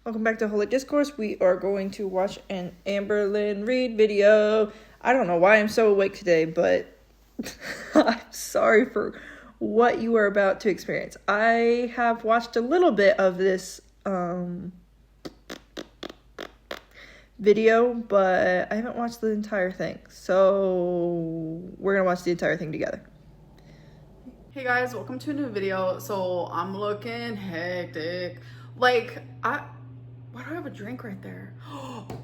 Welcome back to Holy Discourse. We are going to watch an Amberlynn Reid video. I don't know why I'm so awake today, but I'm sorry for what you are about to experience. I have watched a little bit of this video, but I haven't watched the entire thing. So we're going to watch the entire thing together. Hey guys, welcome to a new video. So I'm looking hectic. Like, why do I have a drink right there?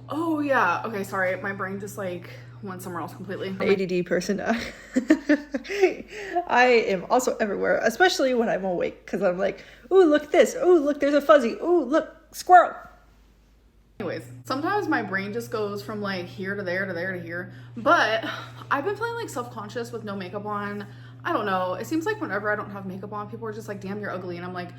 Oh yeah, okay, sorry. My brain just like went somewhere else completely. ADD person. I am also everywhere, especially when I'm awake, because I'm like, ooh, look at this. Ooh, look, there's a fuzzy. Ooh, look, squirrel. Anyways, sometimes my brain just goes from like here to there to there to here. But I've been feeling like self-conscious with no makeup on. I don't know. It seems like whenever I don't have makeup on, people are just like, damn, you're ugly. And I'm like,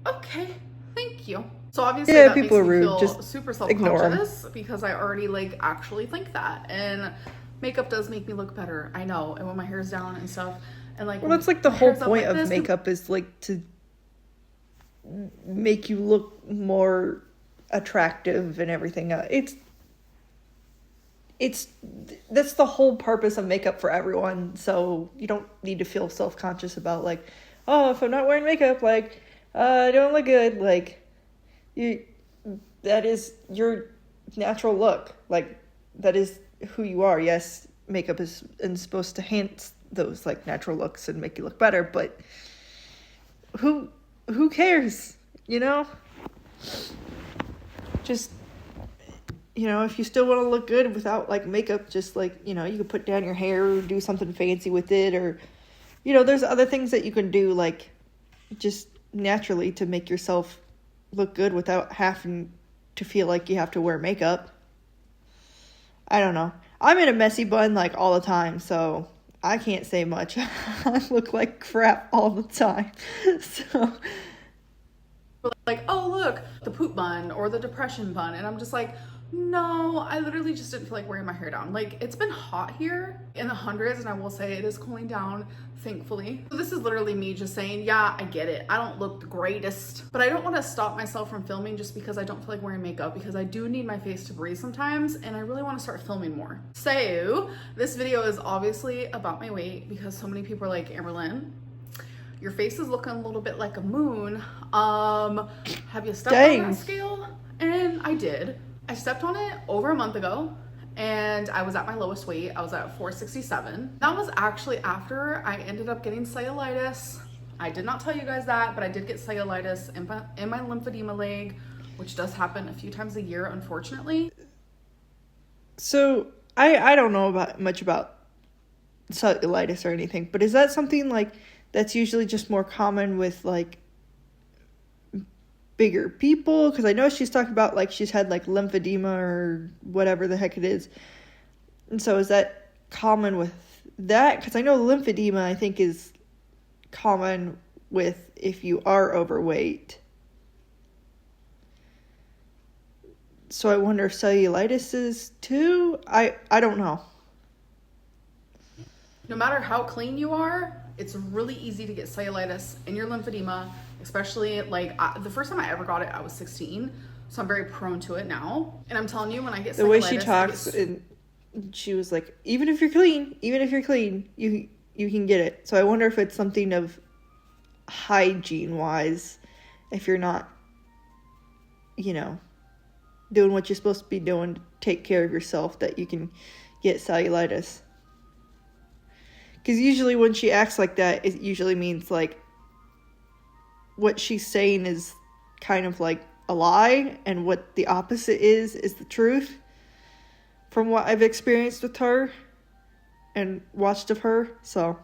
okay, thank you. So obviously Yeah, that people makes are me rude. feel Just super ignore 'em. self-conscious because I already like actually think that. And makeup does make me look better. I know. And when my hair's down and stuff. And like, Well, that's like the my whole hair's up point like of this, makeup is like to make you look more attractive and everything. It's that's the whole purpose of makeup for everyone. So you don't need to feel self-conscious about like, oh, if I'm not wearing makeup, like, I don't look good. Like, that is your natural look. Like, that is who you are. Yes, makeup is supposed to enhance those like natural looks and make you look better, but who cares, you know? Just, you know, if you still want to look good without like makeup, just like, you know, you could put down your hair or do something fancy with it, or, you know, there's other things that you can do like just naturally to make yourself look good without having to feel like you have to wear makeup. I don't know. I'm in a messy bun like all the time, so I can't say much. I look like crap all the time. So like, oh look, the poop bun or the depression bun. And I'm just like, no, I literally just didn't feel like wearing my hair down. Like, it's been hot here in the hundreds, and I will say it is cooling down, thankfully. So this is literally me just saying, yeah, I get it. I don't look the greatest, but I don't want to stop myself from filming just because I don't feel like wearing makeup, because I do need my face to breathe sometimes, and I really want to start filming more. So this video is obviously about my weight because so many people are like, Amberlynn, your face is looking a little bit like a moon. Have you stepped on that scale? And I did. I stepped on it over a month ago, and I was at my lowest weight. I was at 467. That was actually after I ended up getting cellulitis. I did not tell you guys that, but I did get cellulitis in my lymphedema leg, which does happen a few times a year, unfortunately. So I don't know much about cellulitis or anything, but is that something like that's usually just more common with like bigger people? Because I know she's talking about like she's had like lymphedema or whatever the heck it is, and so is that common with that? Because I know lymphedema I think is common with if you are overweight. So I wonder if cellulitis is too. I don't know. No matter how clean you are, it's really easy to get cellulitis in your lymphedema, especially like the first time I ever got it, I was 16. So I'm very prone to it now. And I'm telling you, when I get cellulitis, the way she talks, and she was like, even if you're clean, you can get it. So I wonder if it's something of hygiene wise, if you're not, you know, doing what you're supposed to be doing to take care of yourself, that you can get cellulitis. Because usually when she acts like that, it usually means like what she's saying is kind of like a lie, and what the opposite is the truth, from what I've experienced with her and watched of her. So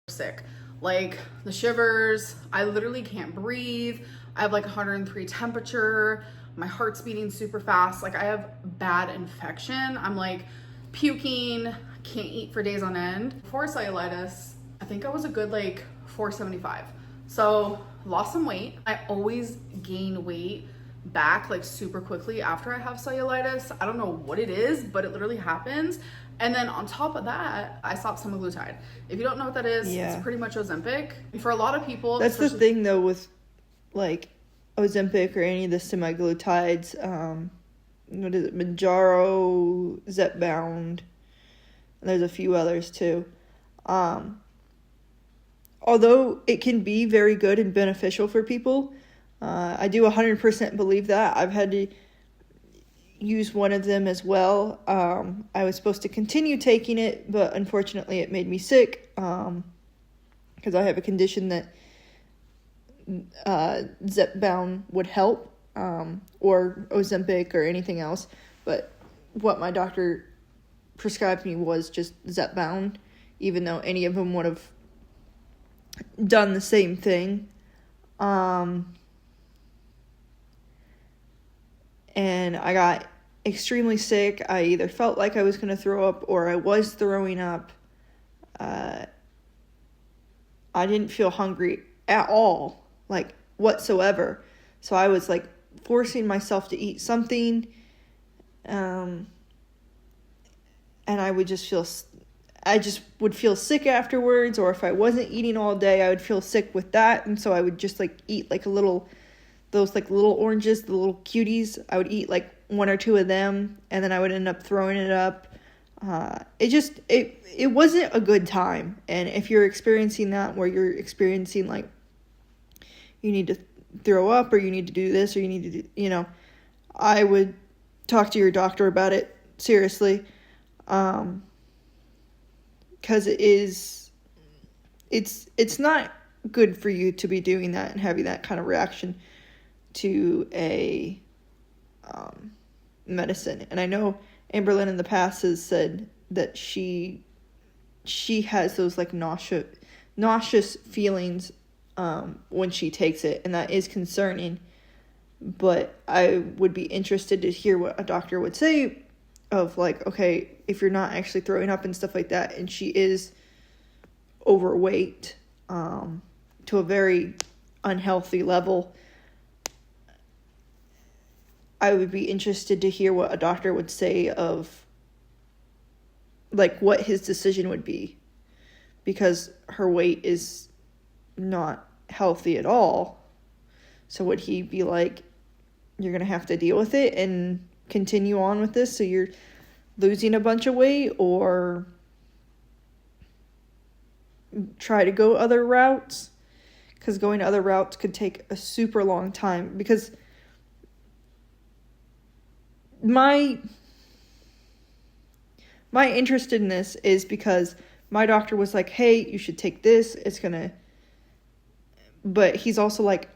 sick, like the shivers, I literally can't breathe. I have like 103 temperature, my heart's beating super fast, like I have bad infection. I'm like puking, can't eat for days on end. Before cellulitis, I think I was a good like 475. So lost some weight. I always gain weight back like super quickly after I have cellulitis. I don't know what it is, but it literally happens. And then on top of that, I stopped semaglutide. If you don't know what that is, it's pretty much Ozempic. For a lot of people, that's the thing though with like Ozempic or any of the semaglutides. What is it? Manjaro, Zepbound. And there's a few others too. Although it can be very good and beneficial for people, I do 100% believe that. I've had to use one of them as well. I was supposed to continue taking it, but unfortunately it made me sick because I have a condition that Zepbound would help, or Ozempic or anything else. But what my doctor prescribed me was just Zepbound, even though any of them would have done the same thing. And I got extremely sick. I either felt like I was going to throw up or I was throwing up. I didn't feel hungry at all, like whatsoever. So I was like forcing myself to eat something. And I would just would feel sick afterwards, or if I wasn't eating all day, I would feel sick with that. And so I would just like eat like those like little oranges, the little cuties. I would eat like one or two of them, and then I would end up throwing it up. It wasn't a good time. And if you're experiencing that, where you're experiencing like you need to throw up, or you need to do this, or you need to do, I would talk to your doctor about it seriously. Because it's not good for you to be doing that and having that kind of reaction to a medicine. And I know Amberlynn in the past has said that she has those like nauseous feelings when she takes it, and that is concerning. But I would be interested to hear what a doctor would say of like, okay, if you're not actually throwing up and stuff like that, and she is overweight to a very unhealthy level, I would be interested to hear what a doctor would say of like what his decision would be, because her weight is not healthy at all. So would he be like, you're gonna have to deal with it and continue on with this so you're losing a bunch of weight, or try to go other routes? Because going other routes could take a super long time. Because my interest in this is because my doctor was like, hey, you should take this, but he's also like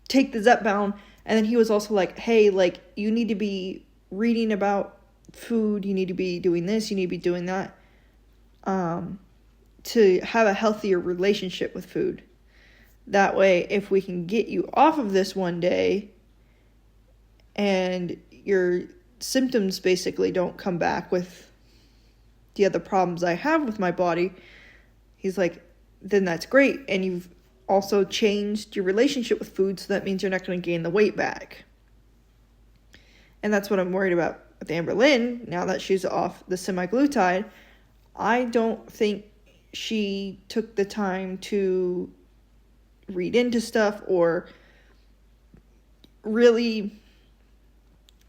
take the Zepbound. And then he was also like, hey, like, you need to be reading about food, you need to be doing this, you need to be doing that, to have a healthier relationship with food. That way, if we can get you off of this one day, and your symptoms basically don't come back with the other problems I have with my body, he's like, then that's great. And you've also changed your relationship with food, so that means you're not going to gain the weight back. And that's what I'm worried about with Amberlynn, now that she's off the semaglutide. I don't think she took the time to read into stuff or really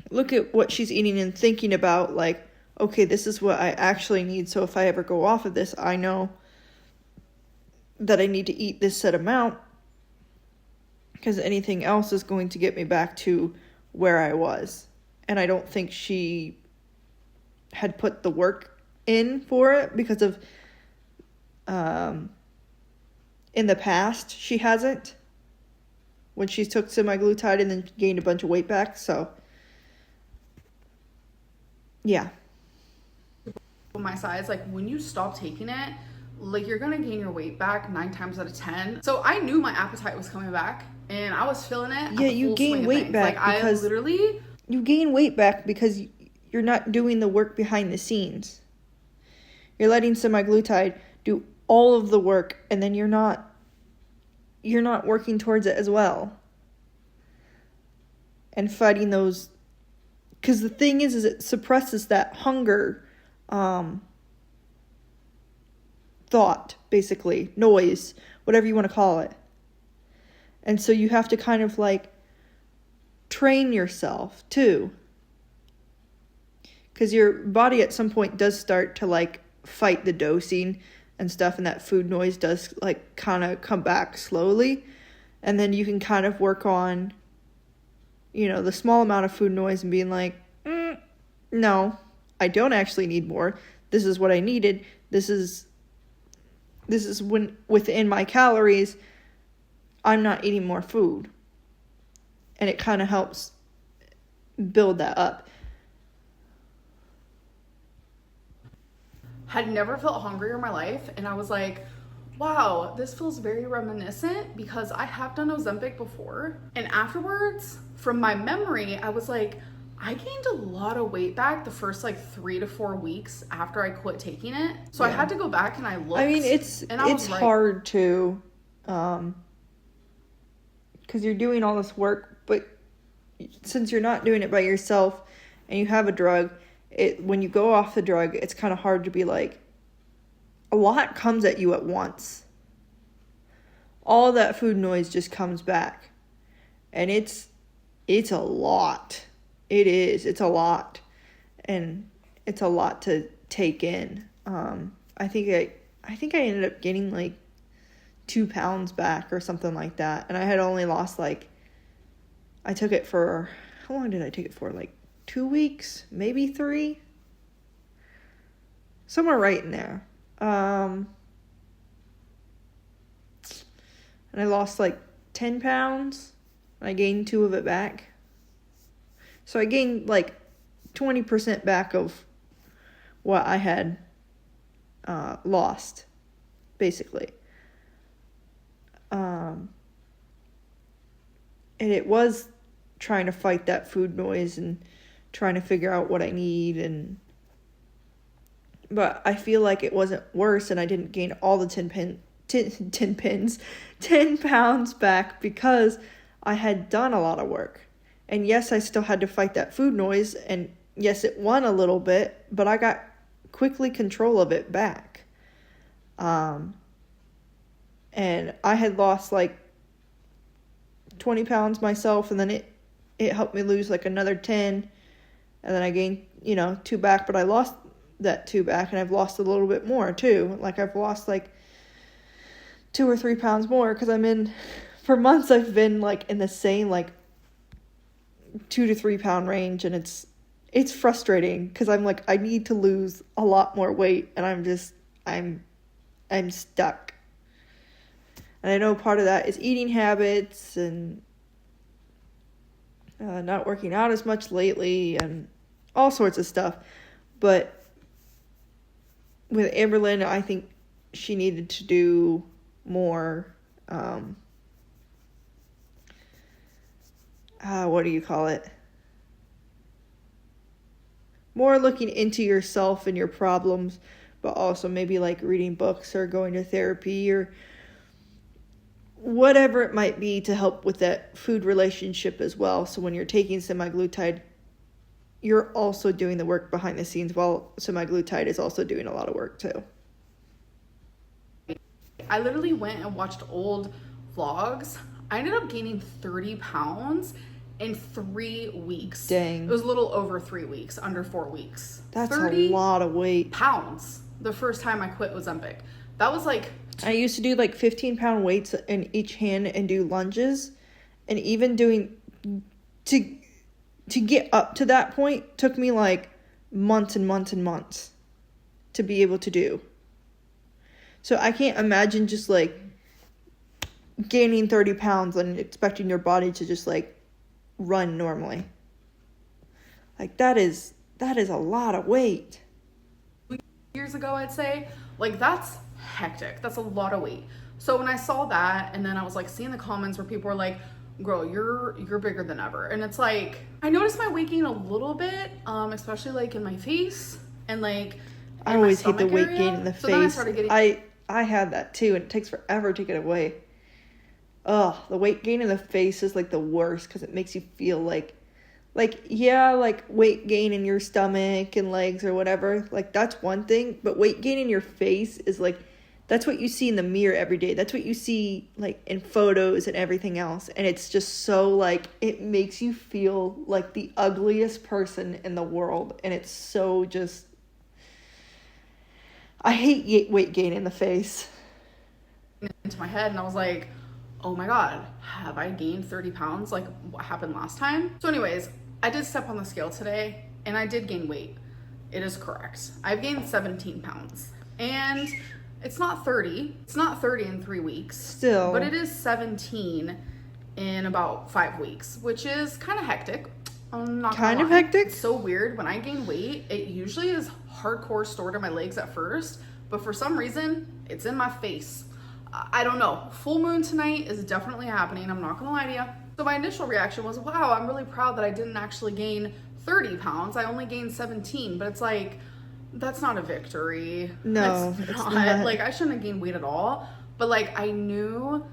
look at what she's eating and thinking about, like, okay, this is what I actually need, so if I ever go off of this, I know that I need to eat this set amount, because anything else is going to get me back to where I was. And I don't think she had put the work in for it, because of in the past she hasn't, when she took semaglutide and then gained a bunch of weight back. So yeah, my size, like, when you stop taking it, like, you're gonna gain your weight back 9 times out of 10. So I knew my appetite was coming back, and I was feeling it. Yeah, you gain weight back, like, because I literally, you gain weight back because you're not doing the work behind the scenes. You're letting semaglutide do all of the work, and then you're not working towards it as well, and fighting those. Because the thing is it suppresses that hunger thought, basically, noise, whatever you want to call it. And so you have to kind of like train yourself too. Because your body at some point does start to like fight the dosing and stuff, and that food noise does like kind of come back slowly. And then you can kind of work on, you know, the small amount of food noise and being like, no, I don't actually need more. This is what I needed. This is when within my calories, I'm not eating more food. And it kind of helps build that up. Had never felt hungrier in my life, and I was like, wow, this feels very reminiscent because I have done Ozempic before. And afterwards, from my memory, I was like, I gained a lot of weight back the first like 3 to 4 weeks after I quit taking it. So I had to go back and I looked. I mean, it's hard to, because you're doing all this work, but since you're not doing it by yourself and you have a drug, when you go off the drug, it's kind of hard to be like, a lot comes at you at once. All that food noise just comes back. And it's a lot. It is. It's a lot. And it's a lot to take in. I think I ended up getting like 2 pounds back or something like that. And I had only lost like, I took it for, how long did I take it for? Like 2 weeks, maybe 3. Somewhere right in there. And I lost like 10 pounds. I gained 2 of it back. So I gained like 20% back of what I had lost, basically. And it was trying to fight that food noise and trying to figure out what I need. But I feel like it wasn't worse, and I didn't gain all the 10 pounds back because I had done a lot of work. And yes, I still had to fight that food noise, and yes, it won a little bit, but I got quickly control of it back. And I had lost like 20 pounds myself, and then it helped me lose like another 10, and then I gained, 2 back, but I lost that 2 back, and I've lost a little bit more too. Like I've lost like 2 or 3 pounds more, because for months I've been like in the same like 2 to 3 pound range, and it's frustrating because I'm like, I need to lose a lot more weight, and I'm stuck. And I know part of that is eating habits and not working out as much lately and all sorts of stuff. But with Amberlyn, I think she needed to do more, what do you call it? More looking into yourself and your problems, but also maybe like reading books or going to therapy or whatever it might be to help with that food relationship as well. So when you're taking semaglutide, you're also doing the work behind the scenes while semaglutide is also doing a lot of work too. I literally went and watched old vlogs. I ended up gaining 30 pounds in 3 weeks. Dang. It was a little over 3 weeks, under 4 weeks. That's a lot of weight. Pounds the first time I quit Ozempic. That was like... I used to do like 15-pound weights in each hand and do lunges. And even doing... To get up to that point took me like months and months and months to be able to do. So I can't imagine just like gaining 30 pounds and expecting your body to just like run normally. Like that is a lot of weight. Years ago, I'd say, like that's hectic. That's a lot of weight. So when I saw that, and then I was like seeing the comments where people were like, girl, you're bigger than ever. And it's like, I noticed my weight gain a little bit, especially like in my face and like I always hate the weight gain in the face. Then I started getting... I had that too, and it takes forever to get away. Ugh, the weight gain in the face is like the worst because it makes you feel like weight gain in your stomach and legs or whatever. Like that's one thing, but weight gain in your face is like That's what you see in the mirror every day. That's what you see like in photos and everything else. And it's just so like, it makes you feel like the ugliest person in the world. And it's so just, I hate weight gain in the face. Into my head, and I was like, oh my God, have I gained 30 pounds like what happened last time? So anyways, I did step on the scale today and I did gain weight. It is correct. I've gained 17 pounds. And it's not 30. It's not 30 in 3 weeks. Still. But it is 17 in about 5 weeks, which is kind of hectic. I'm not kind of lie. hectic? It's so weird. When I gain weight, it usually is hardcore stored in my legs at first, but for some reason, it's in my face. I don't know. Full moon tonight is definitely happening. I'm not gonna lie to you. So my initial reaction was, wow, I'm really proud that I didn't actually gain 30 pounds. I only gained 17, but it's like, that's not a victory. No, it's it's not. not. Like, I shouldn't have gained weight at all. But like, I knew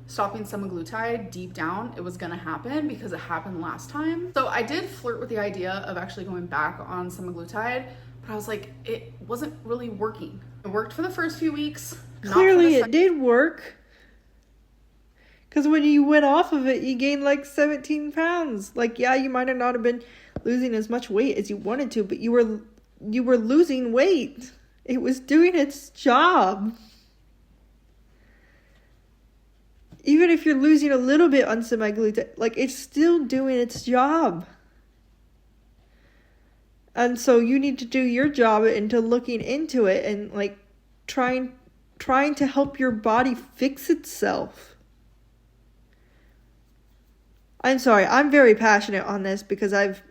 stopping semaglutide deep down, it was gonna happen because it happened last time. So I did flirt with the idea of actually going back on semaglutide, but I was like, it wasn't really working. It worked for the first few weeks. Clearly it did work. Because when you went off of it, you gained like 17 pounds. Like, yeah, you might have not have been losing as much weight as you wanted to, but you were losing weight. It was doing its job. Even if you're losing a little bit on semaglutide, like, it's still doing its job. And so you need to do your job into looking into it and like trying to help your body fix itself. I'm sorry, I'm very passionate on this because I've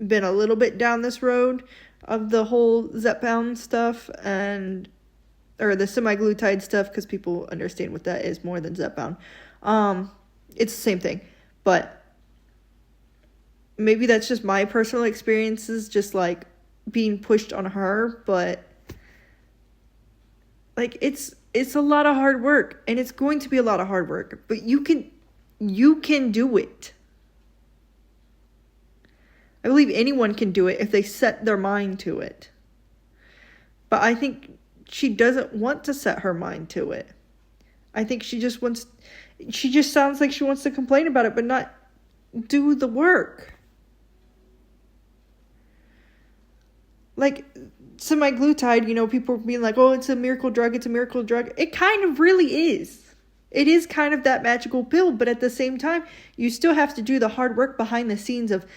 been a little bit down this road of the whole Zepbound stuff or the semaglutide stuff, because people understand what that is more than Zepbound. It's the same thing, but maybe that's just my personal experiences, just like being pushed on her, but like it's a lot of hard work, and it's going to be a lot of hard work, but you can do it. I believe anyone can do it if they set their mind to it. But I think she doesn't want to set her mind to it. I think she just sounds like she wants to complain about it, but not do the work. Like, semaglutide, people are being like, oh, it's a miracle drug, It kind of really is. It is kind of that magical pill, but at the same time, you still have to do the hard work behind the scenes of,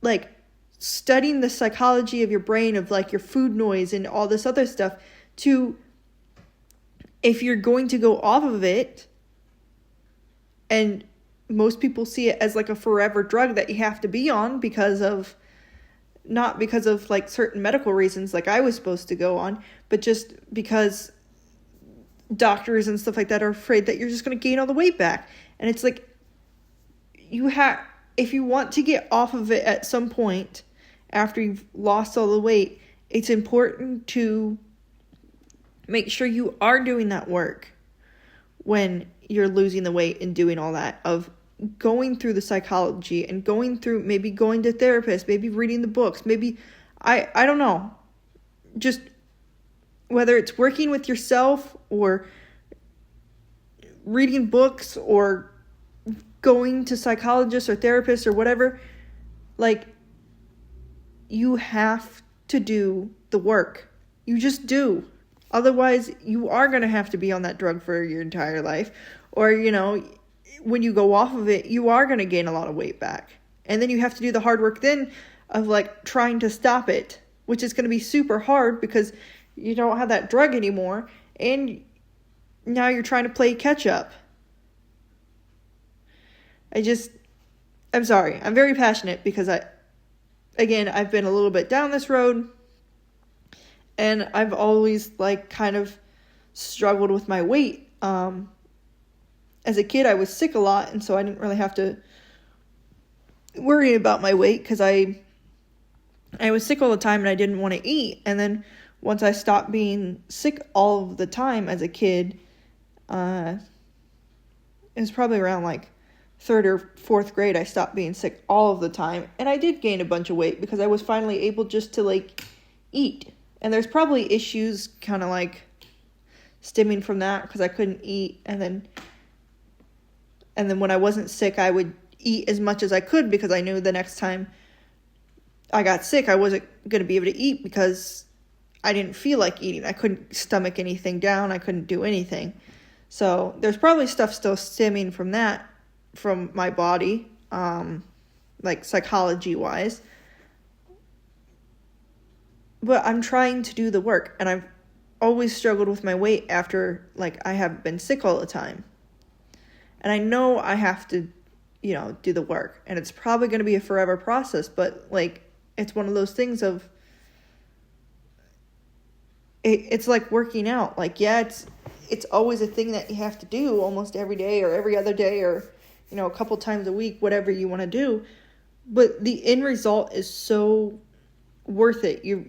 like, studying the psychology of your brain, of, like, your food noise and all this other stuff, to, if you're going to go off of it, and most people see it as, like, a forever drug that you have to be on not because of like certain medical reasons like I was supposed to go on, but just because doctors and stuff like that are afraid that you're just going to gain all the weight back. And it's like, if you want to get off of it at some point after you've lost all the weight, it's important to make sure you are doing that work when you're losing the weight and doing all that, of going through the psychology and maybe going to therapists, maybe reading the books, maybe, I don't know, just whether it's working with yourself or reading books or going to psychologists or therapists or whatever, like, you have to do the work. You just do. Otherwise, you are going to have to be on that drug for your entire life. Or, when you go off of it, you are going to gain a lot of weight back. And then you have to do the hard work then of like trying to stop it, which is going to be super hard because you don't have that drug anymore. And now you're trying to play catch up. I'm sorry. I'm very passionate because I've been a little bit down this road, and I've always like kind of struggled with my weight. As a kid, I was sick a lot, and so I didn't really have to worry about my weight because I was sick all the time and I didn't want to eat. And then once I stopped being sick all of the time as a kid, it was probably around like 3rd or 4th grade, I stopped being sick all of the time. And I did gain a bunch of weight because I was finally able just to like eat. And there's probably issues kind of like stemming from that because I couldn't eat. And then when I wasn't sick, I would eat as much as I could because I knew the next time I got sick, I wasn't going to be able to eat because I didn't feel like eating. I couldn't stomach anything down. I couldn't do anything. So there's probably stuff still stemming from that, from my body, like psychology-wise. But I'm trying to do the work, and I've always struggled with my weight after, like, I have been sick all the time. And I know I have to, do the work. And it's probably going to be a forever process, but, like, it's one of those things of, it's like working out. Like, yeah, it's always a thing that you have to do almost every day or every other day or, a couple times a week, whatever you want to do. But the end result is so worth it. You're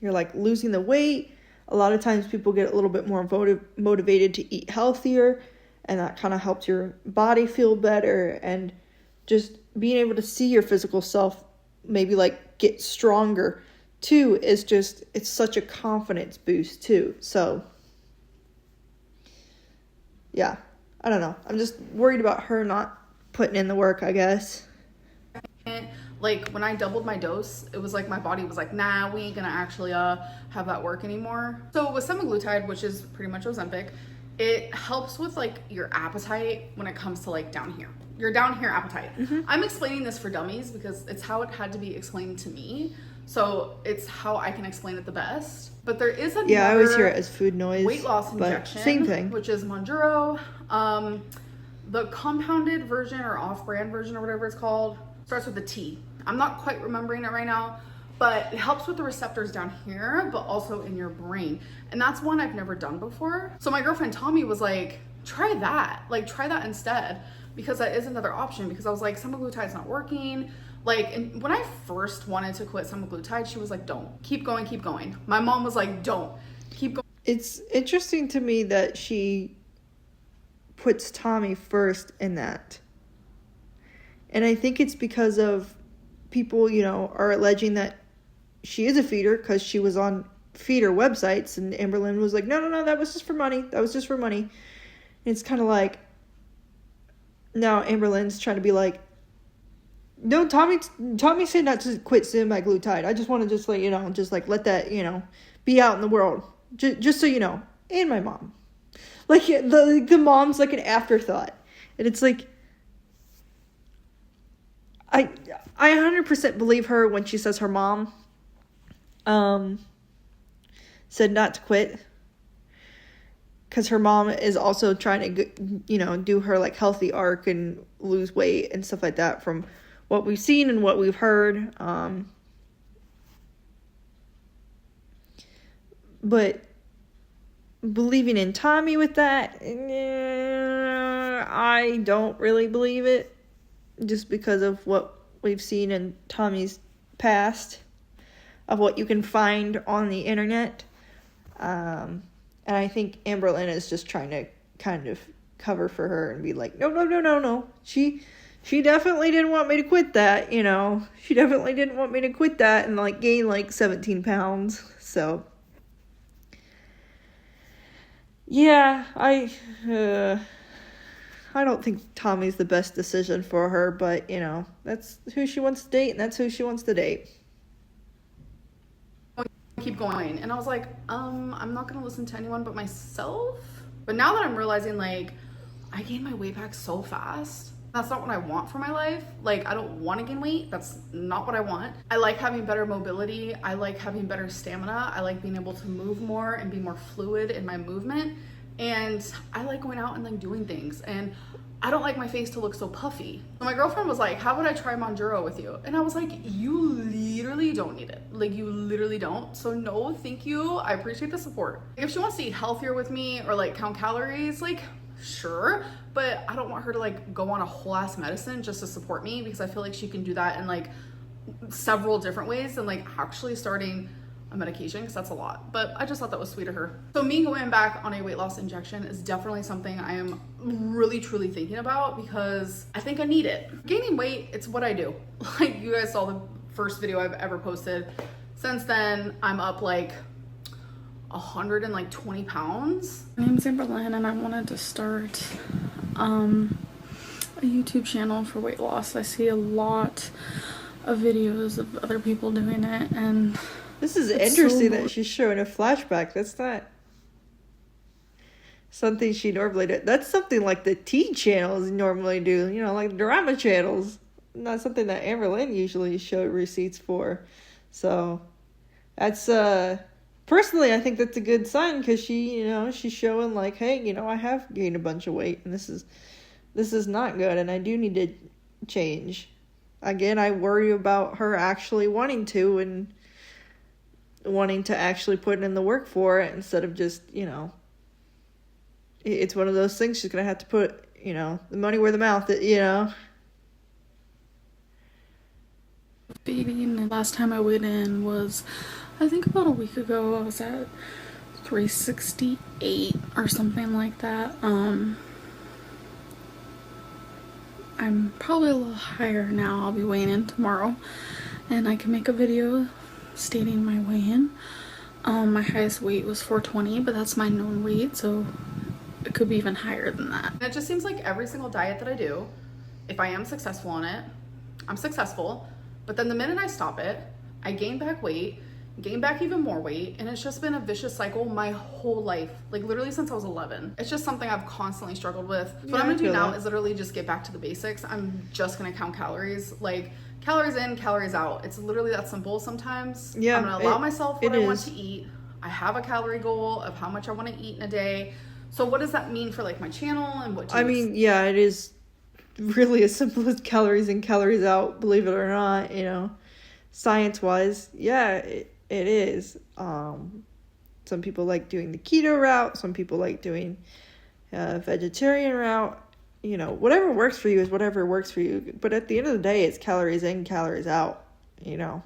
like losing the weight. A lot of times people get a little bit more motivated to eat healthier, and that kind of helps your body feel better, and just being able to see your physical self maybe like get stronger too is just, it's such a confidence boost too. So yeah, I don't know. I'm just worried about her not putting in the work, I guess. Like when I doubled my dose, it was like my body was like, nah, we ain't gonna actually have that work anymore. So with semaglutide, which is pretty much Ozempic, it helps with like your appetite when it comes to like down here. Your down here appetite. Mm-hmm. I'm explaining this for dummies because it's how it had to be explained to me. So it's how I can explain it the best. But there is another, I always hear it as food noise. Weight loss injection. Same thing. Which is Mounjaro. The compounded version or off-brand version or whatever it's called starts with a T. I'm not quite remembering it right now, but it helps with the receptors down here, but also in your brain. And that's one I've never done before. So my girlfriend Tommy was like, try that. Like, try that instead, because that is another option. Because I was like, semaglutide's not working. Like, and when I first wanted to quit semaglutide, she was like, don't. Keep going, keep going. My mom was like, don't. Keep going. It's interesting to me that she puts Tommy first in that. And I think it's because of people, are alleging that she is a feeder because she was on feeder websites, and Amberlynn was like, no, that was just for money. That was just for money. And it's kind of like, now Amberlynn's trying to be like, no, Tommy said not to quit semaglutide. I just want to just let just like let that, be out in the world. Just so you know. And my mom. Like, the mom's like an afterthought. And it's like, I 100% believe her when she says her mom said not to quit, because her mom is also trying to do her like healthy arc and lose weight and stuff like that from what we've seen and what we've heard. But believing in Tommy with that, I don't really believe it, just because of what we've seen in Tommy's past, of what you can find on the internet. And I think Amberlynn is just trying to kind of cover for her and be like, no. She definitely didn't want me to quit that, She definitely didn't want me to quit that and like gain like 17 pounds. So yeah, I don't think Tommy's the best decision for her, but, that's who she wants to date, and that's who she wants to date. Keep going. And I was like, I'm not going to listen to anyone but myself. But now that I'm realizing, like, I gained my weight back so fast. That's not what I want for my life. Like, I don't want to gain weight. That's not what I want. I like having better mobility. I like having better stamina. I like being able to move more and be more fluid in my movement. And I like going out and like doing things. And I don't like my face to look so puffy. So my girlfriend was like, how would I try Mounjaro with you? And I was like, you literally don't need it. Like, you literally don't. So no, thank you. I appreciate the support. If she wants to eat healthier with me or like count calories, like, sure. But I don't want her to like go on a whole ass medicine just to support me, because I feel like she can do that in like several different ways than like actually starting a medication, because that's a lot. But I just thought that was sweet of her. So me going back on a weight loss injection is definitely something I am really truly thinking about, because I think I need it. Gaining weight, it's what I do. Like, you guys saw the first video I've ever posted. Since then, I'm up like 120 pounds. My name's Amberlynn and I wanted to start a YouTube channel for weight loss. I see a lot of videos of other people doing it, and this is interesting that she's showing a flashback. That's not something she normally does. That's something like the teen channels normally do, you know, like drama channels. Not something that Amberlynn usually showed receipts for. So that's personally, I think that's a good sign, because she, you know, she's showing like, hey, you know, I have gained a bunch of weight and this is not good and I do need to change. Again, I worry about her actually wanting to and wanting to actually put in the work for it, instead of just, you know, it's one of those things she's going to have to put, you know, the money where the mouth is, you know. Feeding. The last time I went in was, I think, about a week ago. I was at 368 or something like that. I'm probably a little higher now. I'll be weighing in tomorrow and I can make a video stating my weigh-in. My highest weight was 420, but that's my known weight, so it could be even higher than that. And it just seems like every single diet that I do, if I am successful on it, I'm successful, but then the minute I stop it, I gain back weight, gain back even more weight, and it's just been a vicious cycle my whole life, like literally since I was 11. It's just something I've constantly struggled with. So what I'm gonna do now is literally just get back to the basics. I'm just gonna count calories, like calories in, calories out. It's literally that simple sometimes. Yeah, I'm gonna allow myself what I want to eat. I have a calorie goal of how much I want to eat in a day. So what does that mean for like my channel and what I mean, yeah, it is really as simple as calories in, calories out, believe it or not, you know. Science-wise, yeah, it is. Some people like doing the keto route. Some people like doing vegetarian route. You know, whatever works for you is whatever works for you. But at the end of the day, it's calories in, calories out, you know.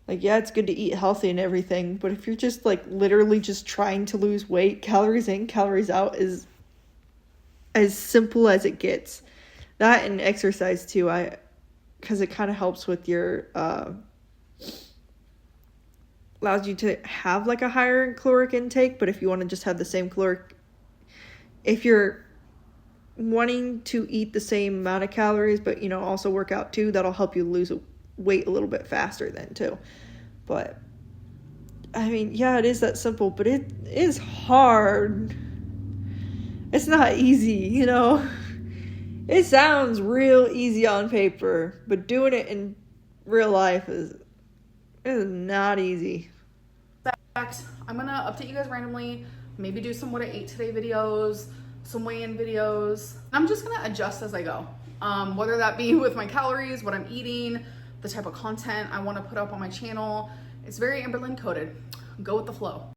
Like, yeah, it's good to eat healthy and everything, but if you're just, like, literally just trying to lose weight, calories in, calories out is as simple as it gets. That and exercise, too, because it kind of helps with your, allows you to have, like, a higher caloric intake, but if you want to just have the same caloric, if you're wanting to eat the same amount of calories, but, you know, also work out, too, that'll help you lose weight a little bit faster then, too. But, I mean, yeah, it is that simple, but it is hard. It's not easy, you know. It sounds real easy on paper, but doing it in real life is not easy. In fact, I'm gonna update you guys randomly, maybe do some what I ate today videos, some weigh-in videos. I'm just gonna adjust as I go, whether that be with my calories, what I'm eating, the type of content I want to put up on my channel. It's very Amberlynn coded. Go with the flow.